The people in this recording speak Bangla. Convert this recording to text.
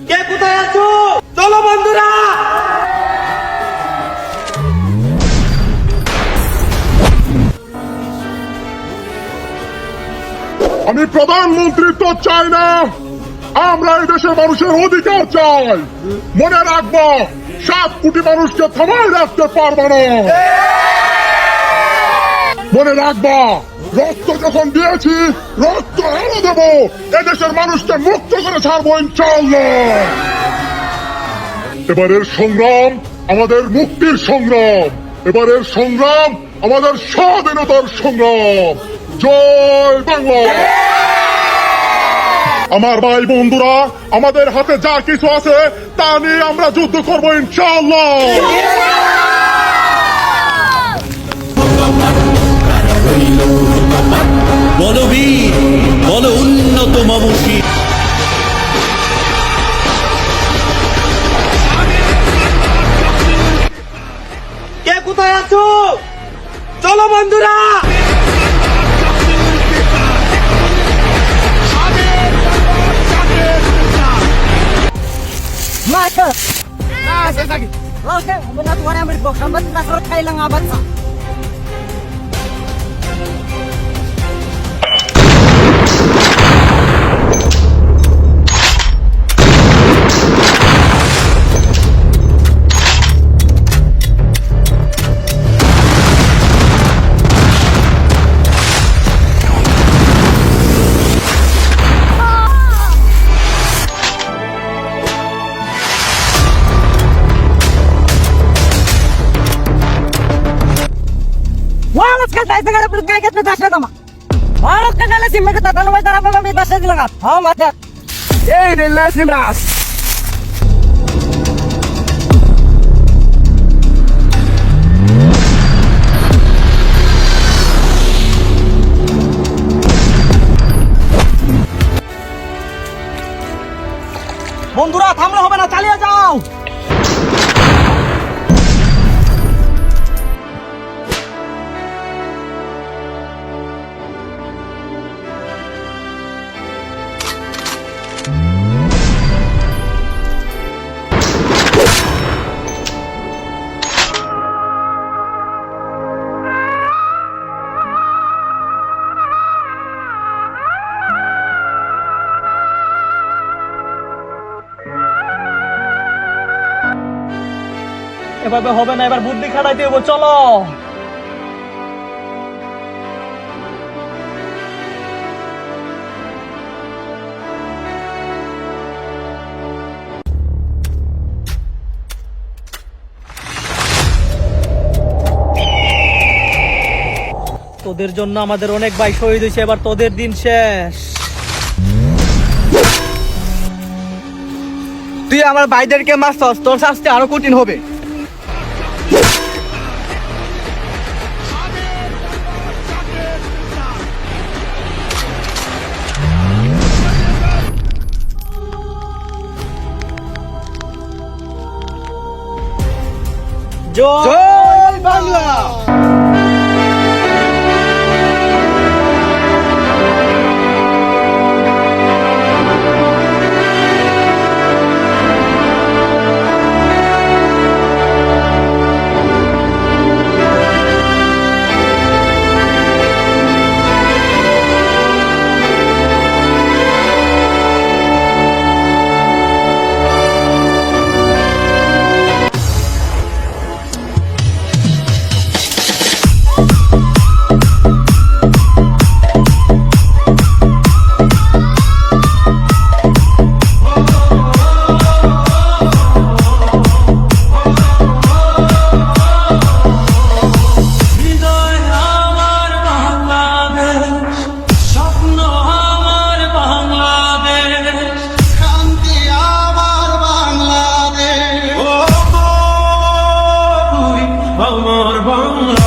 কে কোথায় আছো? চলো বন্ধুরা। আমি প্রধানমন্ত্রিত্ব চাই না, আমরা এই দেশের মানুষের অধিকার চাই। মনে রাখবো, 7 কোটি মানুষকে থামায় রাখতে পারবো না। মনে রাখবা, রক্ত যখন দিয়েছি, রক্ত এনে দেবো। এদেশের মানুষকে মুক্ত করে ছাড়বো ইনশাআল্লাহ। এবারের সংগ্রাম আমাদের মুক্তির সংগ্রাম, এবারের সংগ্রাম আমাদের স্বাধীনতার সংগ্রাম। জয় বাংলা। আমার ভাই বন্ধুরা, আমাদের হাতে যা কিছু আছে তা নিয়ে আমরা যুদ্ধ করবো ইনশাআল্লাহ। বলো বীর, বলো উন্নত মমশী। কে কোথায় আছো? চলো বন্ধুরা। Mata. Saya lagi. Oke, benar tuan yang berbok. Sambat nasrul kailang abad sa. Walas ka tayo sa pagkakait na tasya tama. Walas ka kala si Mega tatanong ay tarap na may tasya sila ka. Oh, mata. Eh, nila si Bras. বন্ধুরা থামলে হবে না, চালিয়ে যাও। এভাবে হবে না, এবার বুদ্ধি খাটাইতে হবে। চলো। তোদের জন্য আমাদের অনেক ভাই শহীদ হয়েছে, এবার তোদের দিন শেষ। তুই আমার ভাইদেরকে মারছস, তোর শাস্তি আরো কঠিন হবে। জয় বাংলা। আমার বাংলা।